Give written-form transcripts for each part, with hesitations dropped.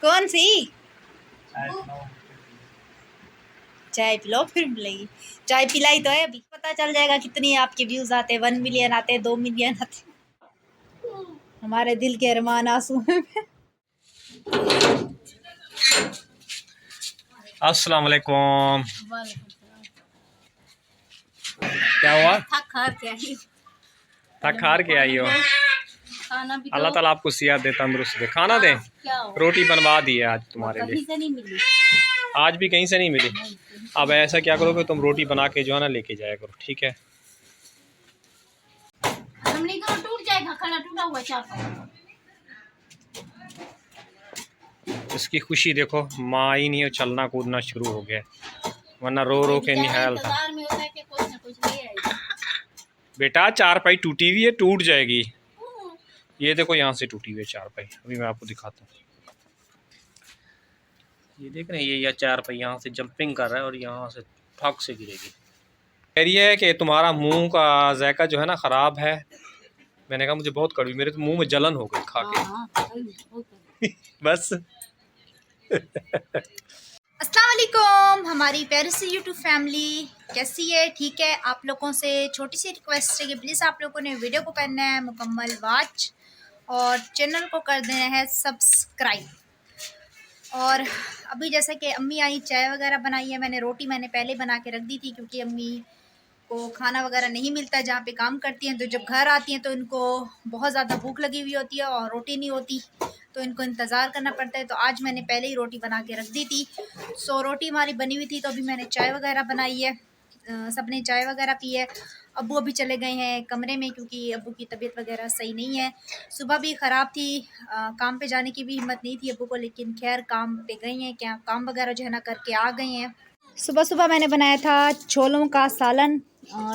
कौन सी? चाय पिलाओ फिर मिलेगी। चाय पिलाई तो है, अभी पता चल जाएगा कितनी आपके व्यूज आते हैं। 1 मिलियन आते, 2 मिलियन आते। हमारे दिल के अरमान आंसू में। अस्सलाम वालेकुम। क्या हुआ? थक हार के आई। थक हार के आई हो? खाना भी अल्लाह ताला आपको सियात दे, तंदुरुस्त दे। खाना दे। रोटी बनवा दी है आज तुम्हारे लिए। कहीं से नहीं मिली। आज भी कहीं से नहीं मिली। अब ऐसा क्या करो कि तुम रोटी बना के जो है ना लेके जाया करो, ठीक है? हमने तो टूट जाएगा, खाना टूटा हुआ चाप। उसकी खुशी देखो, माँ ही नहीं चलना कूदना शुरू हो गया, वरना रो रो के निहाल था। बेटा चारपाई टूटी हुई है, टूट जाएगी। ये देखो यहाँ से टूटी हुई है चारपाई, अभी मैं आपको दिखाता हूँ। ये देख रहे हैं, ये चारपाई यहाँ से जंपिंग कर रहा है और यहाँ से ठक से गिरेगी। कह रही है कि तुम्हारा मुंह का जायका जो है ना ख़राब है। मैंने कहा मुझे बहुत कड़वी, मेरे तो मुंह में जलन हो गई खा के। बस। अस्सलाम वालेकुम हमारी प्यारी सी यूट्यूब फैमिली, कैसी है? ठीक है। आप लोगों से छोटी सी रिक्वेस्ट है कि प्लीज़ आप लोगों ने वीडियो को करना है मुकम्मल वॉच और चैनल को कर देना है सब्सक्राइब। और अभी जैसे कि अम्मी आई, चाय वगैरह बनाई है। रोटी मैंने पहले बना के रख दी थी क्योंकि अम्मी को खाना वगैरह नहीं मिलता जहाँ पे काम करती हैं, तो जब घर आती हैं तो इनको बहुत ज़्यादा भूख लगी हुई होती है और रोटी नहीं होती, तो इनको इंतज़ार करना पड़ता है। तो आज मैंने पहले ही रोटी बना के रख दी थी। सो रोटी हमारी बनी हुई थी, तो अभी मैंने चाय वगैरह बनाई है। सब ने चाय वगैरह पी है। अब्बू अभी चले गए हैं कमरे में क्योंकि अब्बू की तबीयत वगैरह सही नहीं है। सुबह भी ख़राब थी, काम पे जाने की भी हिम्मत नहीं थी अब्बू को, लेकिन खैर काम पे गई हैं, क्या काम वगैरह जो है ना करके आ गए हैं। सुबह सुबह मैंने बनाया था छोलों का सालन।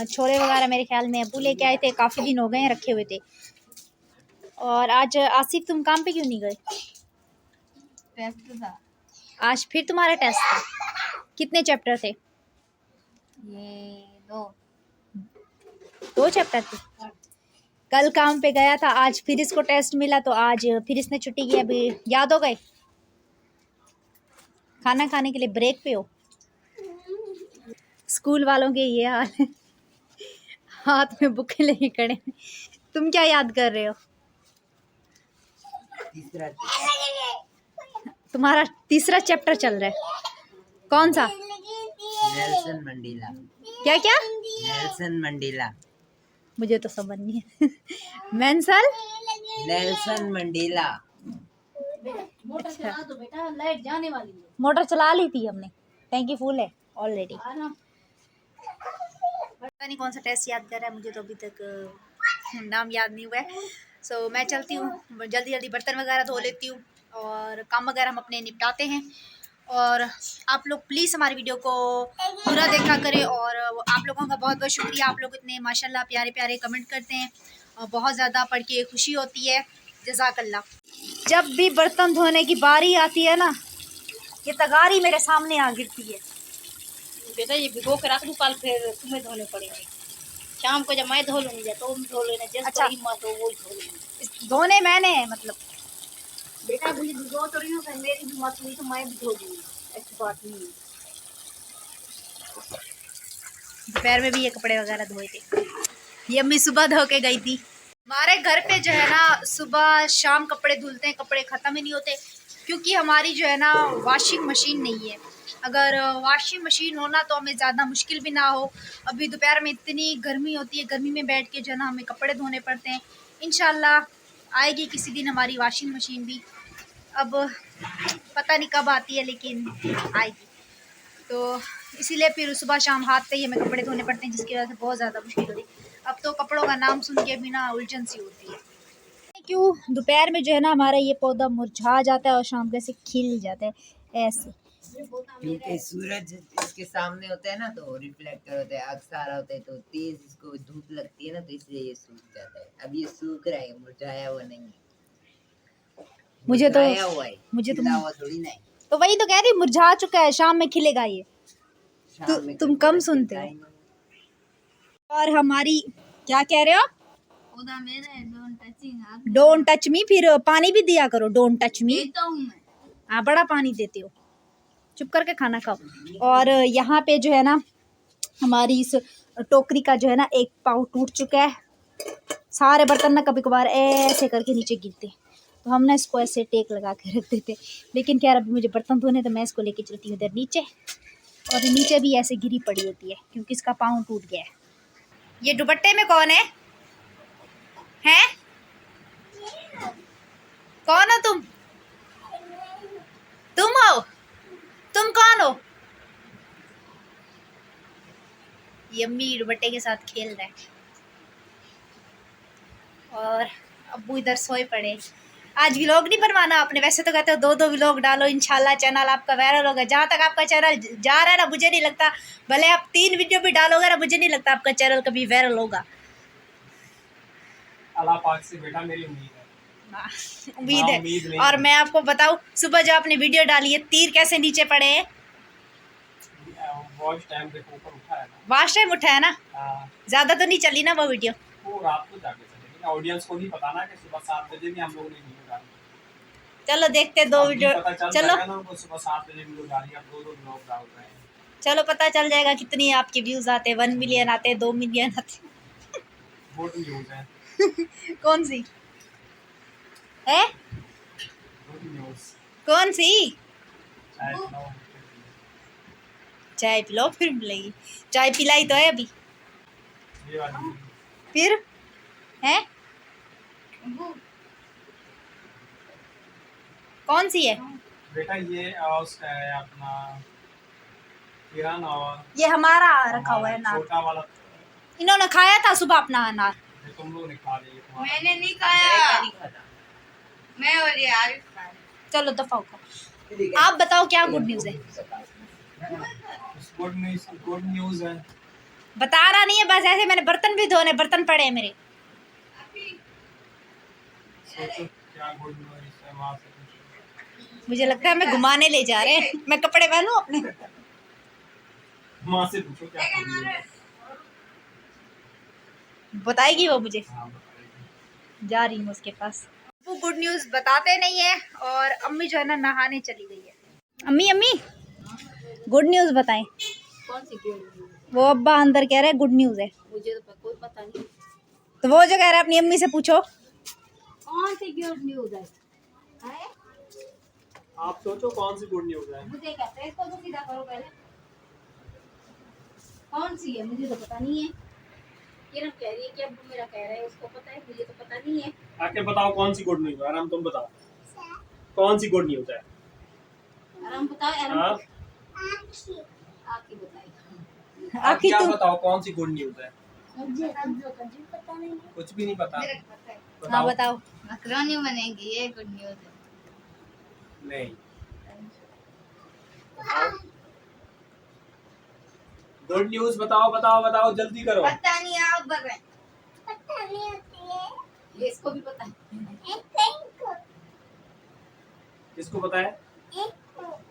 छोले वगैरह मेरे ख्याल में अब्बू लेके आए थे, काफ़ी दिन हो गए हैं रखे हुए थे। और आज आसिफ तुम काम पे क्यों नहीं गए? टेस्ट था आज, फिर तुम्हारा टेस्ट था? कितने चैप्टर थे? ये दो चैप्टर थे। कल काम पे गया था, आज फिर इसको टेस्ट मिला, तो आज फिर इसने छुट्टी की। अभी याद हो गए? खाना खाने के लिए ब्रेक पे हो। स्कूल वालों के ये हाल है, हाथ में बुक लेके खड़े। तुम क्या याद कर रहे हो? तुम्हारा तीसरा चैप्टर चल रहा है, कौन सा? Nelson Mandela. क्या क्या? Nelson Mandela. मुझे तो समझ नहीं है। मेंसल नेल्सन मंडेला। अच्छा। तो बेटा लाइट जाने वाली है। मोटर चला ली थी हमने, टैंकी फुल है ऑलरेडी। पता नहीं कौन सा टेस्ट याद कर रहा है, मुझे तो अभी तक नाम याद नहीं हुआ है। सो मैं चलती हूँ, जल्दी जल्दी बर्तन वगैरह धो लेती हूँ और काम वगैरह हम अपने निपटाते हैं। और आप लोग प्लीज़ हमारी वीडियो को पूरा देखा करें। और आप लोगों का बहुत बहुत शुक्रिया, आप लोग इतने माशाल्लाह प्यारे प्यारे कमेंट करते हैं और बहुत ज़्यादा पढ़ के खुशी होती है। जज़ाकल्लाह। जब भी बर्तन धोने की बारी आती है ना, ये तगारी मेरे सामने आ गिरती है। बेटा ये भिगो के रख दूँ, कल फिर तुम्हें धोने पड़ेंगे। शाम को जब मैं धो लूँगी तो तुम धो लेना, जैसे हिम्मत हो वो धो लेना। धोने मैंने मतलब बेटा मुझे भिगो तो रही हूँ, मेरी हिम्मत हुई तो मैं भी धो दूँगी, ऐसी बात नहीं है। दोपहर में भी ये कपड़े वगैरह धोए थे, ये अम्मी सुबह धो के गई थी। हमारे घर पे जो है ना सुबह शाम कपड़े धुलते हैं, कपड़े ख़त्म ही नहीं होते क्योंकि हमारी जो है ना वॉशिंग मशीन नहीं है। अगर वॉशिंग मशीन होना तो हमें ज़्यादा मुश्किल भी ना हो। अभी दोपहर में इतनी गर्मी होती है, गर्मी में बैठ के जो है ना हमें कपड़े धोने पड़ते हैं। इंशाल्लाह आएगी किसी दिन हमारी वॉशिंग मशीन भी, अब पता नहीं कब आती है लेकिन आएगी। तो इसीलिए फिर सुबह शाम हाथ पे ही हमें कपड़े धोने पड़ते हैं, जिसकी वजह से बहुत ज़्यादा मुश्किल होती है। अब तो कपड़ों का नाम सुन के भी ना उलझन सी होती है। क्यों दोपहर में जो है ना हमारा ये पौधा मुरझा जाता है और शाम को ऐसे खिल जाता है ऐसे, क्योंकि सूरज इसके सामने होता है ना तो रिफ्लेक्टर होता है, अक्सर होता है, तो तेज इसको धूप लगती है ना, तो इसलिए ये सूख जाता है। अब ये सूख रहा है, मुरझाया हुआ नहीं है। मुझे तो थोड़ी ना है। तो वही तो कह रही, मुरझा चुका है, शाम में खिलेगा ये। तुम कम सुनते हो। और हमारी क्या कह रहे हो? डोंट टच मी, फिर पानी भी दिया करो, डोंट टच मी। हाँ बड़ा पानी देते हो, चुप करके खाना खाओ। और यहाँ पे जो है ना हमारी इस टोकरी का जो है ना एक पाव टूट चुका है। सारे बर्तन ना कभी कभार ऐसे करके नीचे गिरते, तो हम ना इसको ऐसे टेक लगा के रख देते। लेकिन क्या अभी मुझे बर्तन धोने, तो मैं इसको लेके चलती हूँ इधर नीचे, और नीचे भी ऐसे गिरी पड़ी होती है क्योंकि इसका पाँव टूट गया है। ये दुपट्टे में कौन है? हैं? कौन हो तुम? तुम हो? तुम कौन हो? यम्मी दुपट्टे के साथ खेल रहा है और अब्बू इधर सोए पड़े। आज व्लॉग नहीं बनवाना आपने? वैसे तो कहते हो दो दो व्लॉग डालो, इंशाल्लाह चैनल आपका वायरल होगा। जहाँ तक आपका चैनल जा रहा है ना, मुझे नहीं लगता, भले आप 3 वीडियो भी डालोगे ना, मुझे नहीं लगता आपका चैनल कभी वायरल होगा। अल्लाह पाक से बेटा मेरी उम्मीद है। उम्मीद है। और मैं आपको बताऊं, सुबह जो आपने वीडियो डाली है, तीर कैसे नीचे पड़े हैं? वॉच टाइम पे ऊपर उठा है ना। वॉच टाइम उठा है ना? ज्यादा तो नहीं चली ना वो वीडियो? वो रात को जाके चलेगी, ऑडियंस को नहीं पता ना कि सुबह 7 बजे भी हम लोगों ने वीडियो डाली। चलो देखते 2 वीडियो, चलो सुबह 7 बजे वीडियो डाली, अब 2 व्लॉग डाल रहे हैं। चलो पता चल जाएगा कितनी आपके व्यूज आते हैं, 1 मिलियन आते, 2 मिलियन आते। गुड न्यूज़ है। कौन सी है? Good news. कौन सी? चाय पिलाओ। चाय पिलाओ फिर मिलेगी। चाय पिलाई तो है अभी। ये वाली। फिर है कौन सी है? बेटा ये उसका है अपना किरण, और ये हमारा रखा हुआ है अनार। छोटा वाला इन्होंने खाया था सुबह अपना अनार। ये तुम लोग ने खा लिया। मैंने नहीं खाया, मैं और ये आरिफ खाए। चलो दफा उठाओ। आप बताओ क्या गुड न्यूज है? गुड न्यूज़ है। बता रहा नहीं है, बस ऐसे। मैंने बर्तन भी धोने, बर्तन पड़े हैं मेरे। सोचो क्या गुड न्यूज़ है वहाँ से पूछो। मुझे लगता है हमें घुमाने ले जा रहे हैं। मैं कपड़े पहनूं अपने? माँ से पूछो क्या गुड न्यूज़ है। बताएगी वो मुझे। हाँ, बताइए। जा रही हूँ उसके पास। वो गुड न्यूज बताते नहीं है, और अम्मी जो है ना नहाने चली गई है। अम्मी अम्मी गुड न्यूज बताएं। कौन सी गुड न्यूज़? वो अब्बा अंदर कह रहे हैं गुड न्यूज है। मुझे तो कोई पता नहीं। तो वो जो कह रहा है अपनी अम्मी से पूछो। कौन सी गुड न्यूज़ है? आप सोचो कौन सी गुड न्यूज़ है। मुझे कहते हैं इसको तो सीधा करो पहले। कौन सी है? मुझे तो पता नहीं है। किरण कह रही है कि अब मेरा कह रहा है उसको पता है, मुझे तो पता नहीं है। आके बताओ कौन सी गुड न्यूज़ है। आराम तुम बताओ कौन सी गुड न्यूज़ है। आराम बताओ, हाँ? आराम आके बताइए। आखिर क्या तुम बताओ कौन सी गुड न्यूज़ है। मुझे पता नहीं है। कुछ भी नहीं पता। हाँ बताओ। मकरोनी बनेगी, ये गुड न्यूज़ है। नहीं। गुड न्यूज़ बताओ बताओ बताओ, जल्दी करो। पता नहीं, आप बताएं। पता नहीं होती है। ये इसको भी पता है। किसको पता है?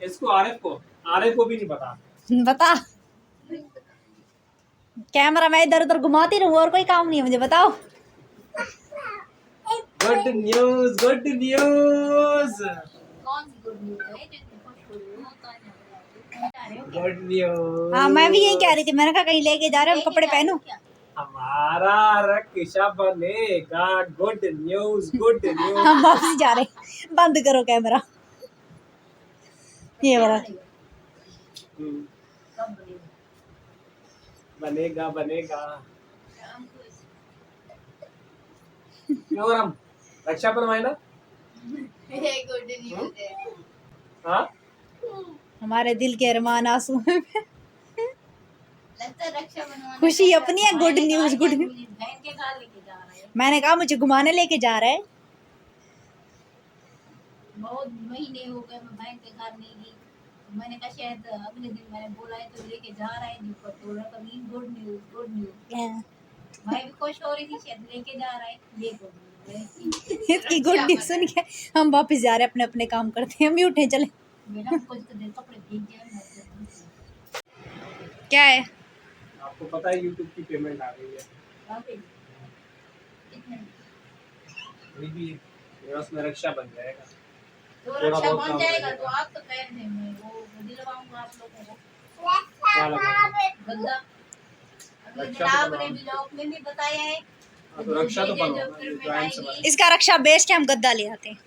इसको, आरिफ को। आरिफ को भी नहीं पता। बता। कैमरा मैं इधर उधर घुमाती रहूं, और कोई काम नहीं है मुझे। बताओ। गुड न्यूज़, गुड न्यूज़, कौन सी गुड न्यूज़ है जो इतनी खुश हो रही हो? Good news. हाँ मैं भी यही कह रही थी। मैंने कहा कहीं लेके जा रहे हो, कपड़े पहनूं। हमारा रक्षा बनेगा। Good news, good news. हम वापस जा रहे हैं। बंद करो कैमरा। ये वाला बनेगा बनेगा। क्यों हम रक्षा बनवाए ना। ये गुड न्यूज़ है। हाँ, हमारे दिल के अरमान आंसू में। लगता है रक्षा बनवाने खुशी अपनी है। Good news, good news. बहन के घर लेके जा रहा है। मैंने कहा मुझे घुमाने लेके जा रहा है। बहुत महीने हो गए मैं बहन के घर नहीं गई। मैंने कहा शायद अगले दिन मैंने बोला है तो लेके जा रहा है, ऊपर तो कभी गुड न्यूज, गुड न्यूज। मैं भी खुश हो रही थी, शायद लेके जा रहा है, ये गुड न्यूज। इसकी गुड न्यूज सुन के हम वापस जा रहे हैं, अपने अपने काम करते हैं। हम भी उठे चले। बेटा कुछ तो देर कपड़े भीग गए। क्या है? आपको पता है यूट्यूब की पेमेंट आ गई है। कितने? अभी भी मेरा उसमें रक्षा बन जाएगा। तो थोड़ा रक्षा बहुत बन काम जाएगा करेगा। तो आप तो कह रहे हैं मैं वो दिलवाऊंगा आप लोगों को क्या लगा? गद्दा। अगले दिन रक्षा तो आपने बनवाओ। ब्लॉग में भी बताया है हाँ, तो रक्षा तो जो बनवाओ ना, फिल्म में ज्वाइन से आएगी। इसका रक्षा बेच के हम गद्दा ले आते हैं।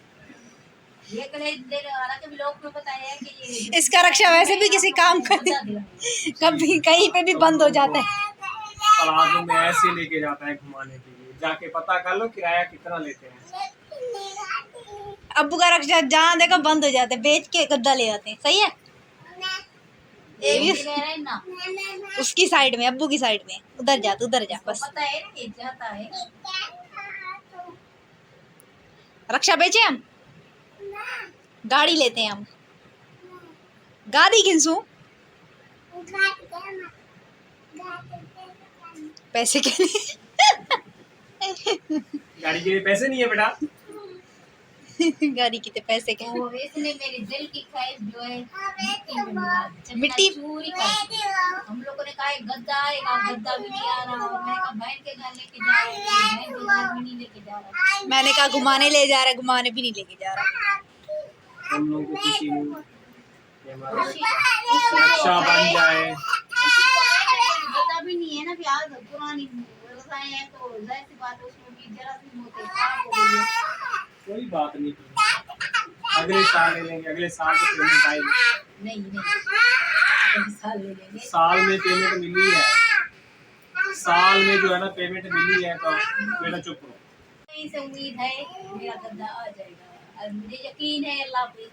ये कले देर हालांकि ब्लॉग में बताया है कि ये इसका रक्षा वैसे भी किसी काम का गद्दा नहीं, दिलाऊंगा। कभी कहीं पे भी बंद हो जाता है। तराजू में ऐसे लेके जाता है घुमाने के लिए, जाके पता कर लो किराया कितना लेते हैं। अब्बू का रक्षा जहाँ देखो बंद हो जाते हैं, बेच के गद्दा ले आते हैं। सही है। ये भी कह रहे हैं ना उसकी साइड में, अब्बू की साइड में, उधर जा तू, उधर जा इसको बस। पता है ना ये जाता है। रक्षा बेचे हम, गाड़ी लेते हैं हम। गाड़ी किनसू पैसे के लिए। गाड़ी के लिए पैसे नहीं है बेटा। गाड़ी कितने पैसे के। तो इसने मेरे दिल की ख्वाहिश जो है मिट्टी चूरी कर। हम लोगों ने कहा एक गद्दा आएगा, गद्दा भी नहीं आ रहा। और मैंने कहा बहन के घर लेके जा रहा है, बहन के घर भी नहीं लेके जा रहा। मैंने कहा घुमाने ले जा रहा है, घुमाने भी नहीं लेके जा रहा। हम लोगों को खुशी हुई कि हमारा खुशी रक्षा बन जाए। गद्दा भी नहीं है ना, प्याज पुरानी रसायन है तो जाहिर सी बात है उसमें भी जरा सी मोटे खराब हो गई है। कोई बात नहीं, अगले साल ले लेंगे, अगले साल तो पेमेंट आएगी। नहीं अगले साल ले लेंगे। साल में पेमेंट मिली है, साल में जो है ना पेमेंट मिली है, तो बेटा चुप रहो। कहीं से उम्मीद है मेरा गद्दा आ जाएगा और मुझे यकीन है अल्लाह पे।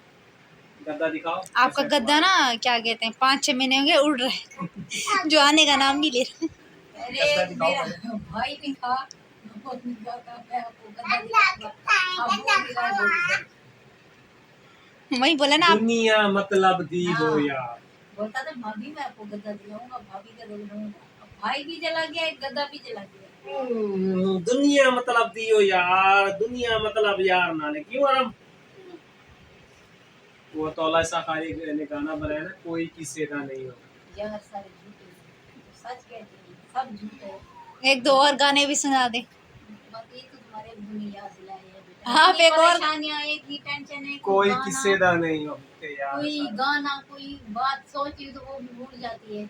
गद्दा दिखाओ। आपका गद्दा ना क्या कहते हैं, 5-6 महीने होंगे उड़ रहे हैं, जो आने का नाम नहीं ले रहा। अरे मेरा भाई भी था वो भी था, मैं आपको गद्दा दिखाऊंगा, आप वो दिखाओगे। वही बोला ना आप। दुनिया मतलब दी हो यार। बोलता था भाभी मैं आपको गद्दा दिलाऊंगा, भाभी का दिलाऊंगा। भाई भी चला गया, एक गद्दा भी चला गया। दुनिया मतलब दी हो यार, दुनिया मतलब यार नाले क्यों आराम। वो तौला सा खाली ने गाना बनाया ना, कोई किसी का नहीं हो। यार सारे झूठे, सच कहते हैं सब झूठे। 1-2 और गाने भी सुना दे। बाकी तो तुम्हारे दुनिया दिलाए है बेटा। हाँ, इतनी एक और परेशानियां, एक ही टेंशन है। कोई गाना, किस्से का नहीं हो यार। कोई गाना कोई बात सोची तो वो भी भूल जाती है।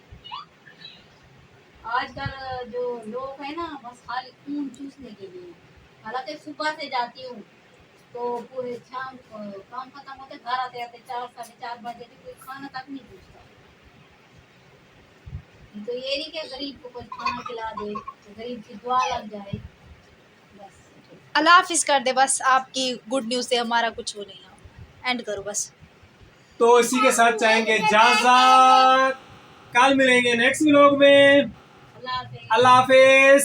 आजकल जो लोग है ना बस खाली खून चूसने के लिए। हालांकि सुबह से जाती हूँ तो पूरे शाम काम खत्म होते घर आते आते 4-4:30 बजे कोई खाना तक नहीं पूछता। तो ये नहीं कि गरीब को कोई खाना खिला दे तो गरीब की दुआ लग जाए बस। अल्लाह हाफिज कर दे बस। आपकी गुड न्यूज़ से हमारा कुछ हो नहीं है। एंड करो बस। तो इसी के साथ चाहेंगे इजाज़त, कल मिलेंगे नेक्स्ट व्लॉग में। अल्लाह हाफिज। अल्लाह हाफिज।